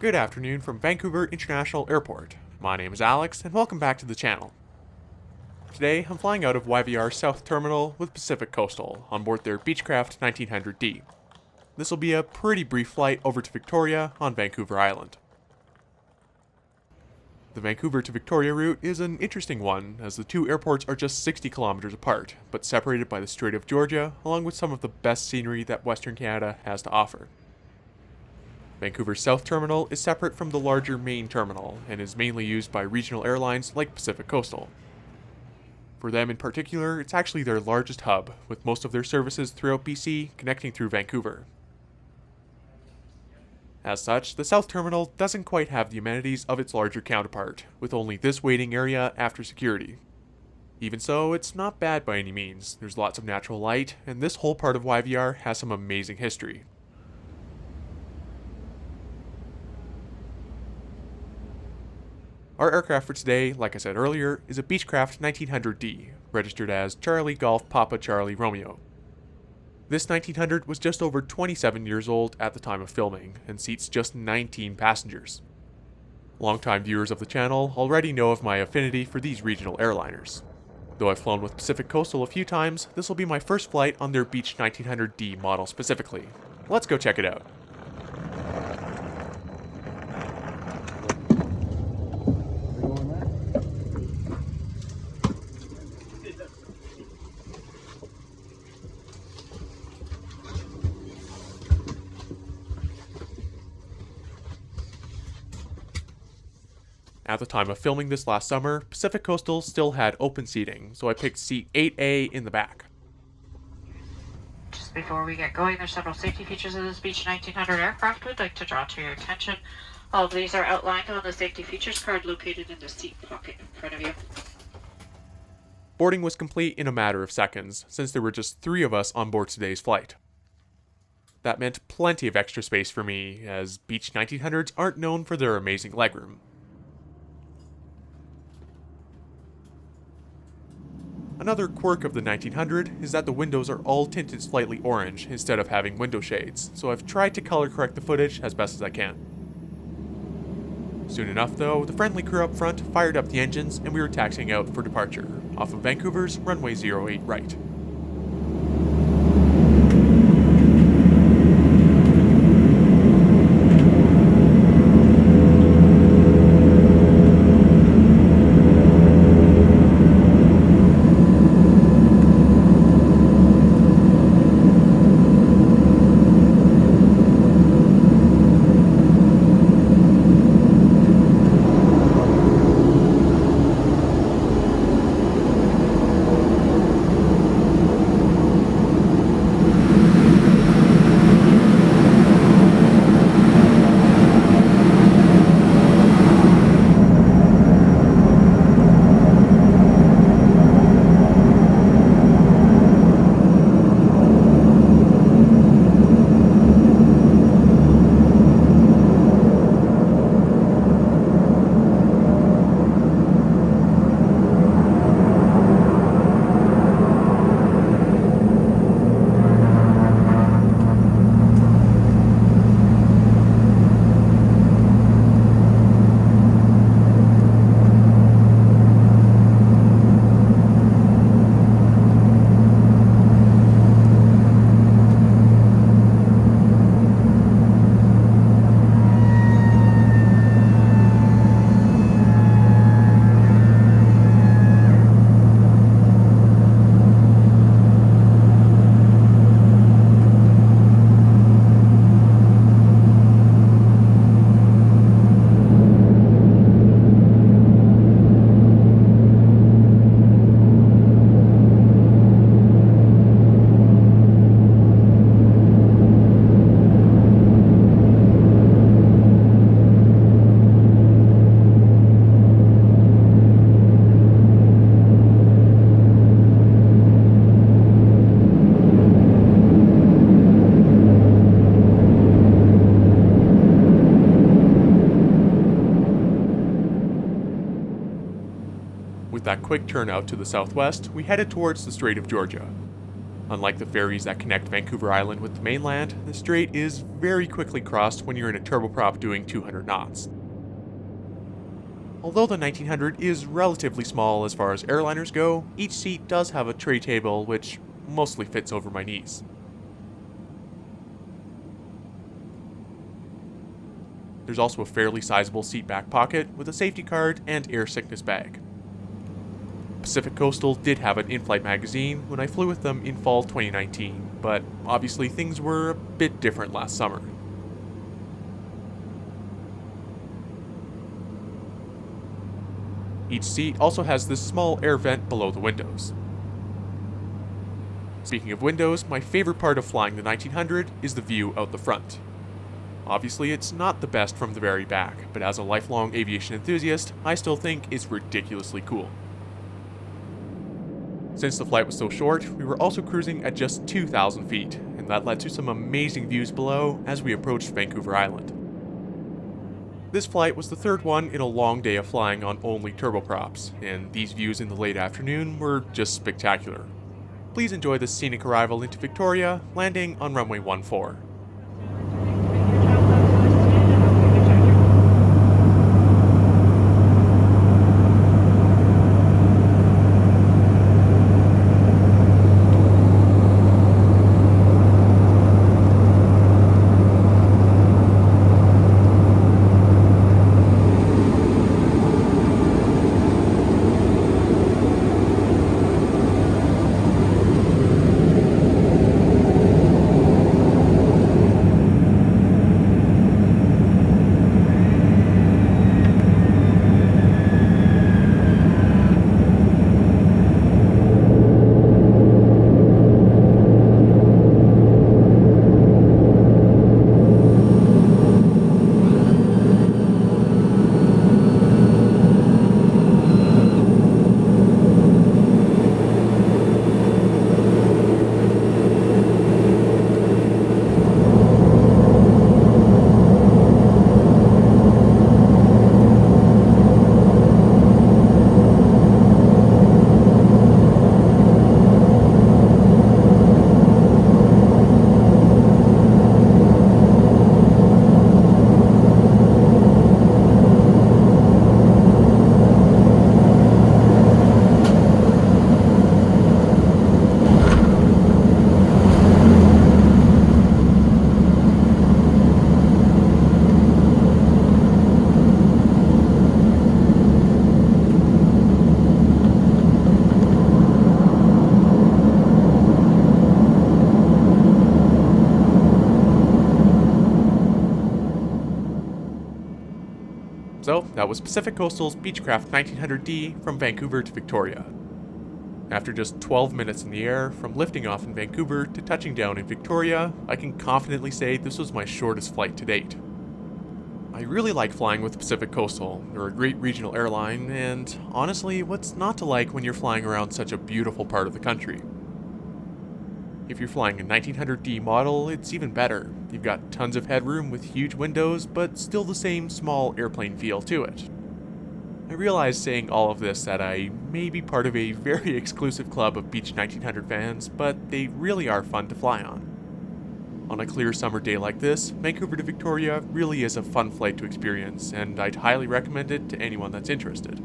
Good afternoon from Vancouver International Airport. My name is Alex, and welcome back to the channel. Today, I'm flying out of YVR South Terminal with Pacific Coastal on board their BEECHCRAFT 1900D. This will be a pretty brief flight over to Victoria on Vancouver Island. The Vancouver to Victoria route is an interesting one, as the two airports are just 60 kilometers apart, but separated by the Strait of Georgia, along with some of the best scenery that Western Canada has to offer. Vancouver South Terminal is separate from the larger main terminal, and is mainly used by regional airlines like Pacific Coastal. For them in particular, it's actually their largest hub, with most of their services throughout BC connecting through Vancouver. As such, the South Terminal doesn't quite have the amenities of its larger counterpart, with only this waiting area after security. Even so, it's not bad by any means. There's lots of natural light, and this whole part of YVR has some amazing history. Our aircraft for today, like I said earlier, is a BEECHCRAFT 1900D, registered as Charlie Golf Papa Charlie Romeo. This 1900 was just over 27 years old at the time of filming, and seats just 19 passengers. Longtime viewers of the channel already know of my affinity for these regional airliners. Though I've flown with Pacific Coastal a few times, this will be my first flight on their Beech 1900D model specifically. Let's go check it out. At the time of filming this last summer, Pacific Coastal still had open seating, so I picked seat 8A in the back. Just before we get going, there's several safety features of this Beech 1900 aircraft we'd like to draw to your attention. All of these are outlined on the safety features card located in the seat pocket in front of you. Boarding was complete in a matter of seconds, since there were just 3 of us on board today's flight. That meant plenty of extra space for me, as Beech 1900s aren't known for their amazing legroom. Another quirk of the 1900 is that the windows are all tinted slightly orange instead of having window shades, so I've tried to color correct the footage as best as I can. Soon enough though, the friendly crew up front fired up the engines and we were taxiing out for departure, off of Vancouver's Runway 08 right. With that quick turnout to the southwest, we headed towards the Strait of Georgia. Unlike the ferries that connect Vancouver Island with the mainland, the strait is very quickly crossed when you're in a turboprop doing 200 knots. Although the 1900 is relatively small as far as airliners go, each seat does have a tray table which mostly fits over my knees. There's also a fairly sizable seat back pocket with a safety card and air sickness bag. Pacific Coastal did have an in-flight magazine when I flew with them in fall 2019, but obviously things were a bit different last summer. Each seat also has this small air vent below the windows. Speaking of windows, my favorite part of flying the 1900 is the view out the front. Obviously, it's not the best from the very back, but as a lifelong aviation enthusiast, I still think it's ridiculously cool. Since the flight was so short, we were also cruising at just 2,000 feet, and that led to some amazing views below as we approached Vancouver Island. This flight was the third one in a long day of flying on only turboprops, and these views in the late afternoon were just spectacular. Please enjoy the scenic arrival into Victoria, landing on runway 14. So, that was Pacific Coastal's BEECHCRAFT 1900D from Vancouver to Victoria. After just 12 minutes in the air, from lifting off in Vancouver to touching down in Victoria, I can confidently say this was my shortest flight to date. I really like flying with Pacific Coastal. They're a great regional airline, and honestly, what's not to like when you're flying around such a beautiful part of the country? If you're flying a 1900D model, it's even better. You've got tons of headroom with huge windows, but still the same small airplane feel to it. I realize saying all of this that I may be part of a very exclusive club of Beech 1900 fans, but they really are fun to fly on. On a clear summer day like this, Vancouver to Victoria really is a fun flight to experience, and I'd highly recommend it to anyone that's interested.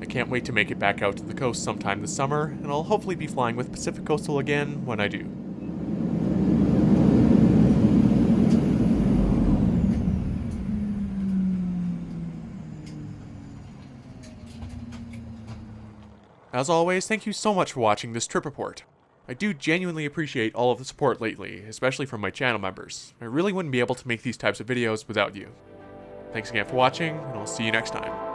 I can't wait to make it back out to the coast sometime this summer, and I'll hopefully be flying with Pacific Coastal again when I do. As always, thank you so much for watching this trip report. I do genuinely appreciate all of the support lately, especially from my channel members. I really wouldn't be able to make these types of videos without you. Thanks again for watching, and I'll see you next time.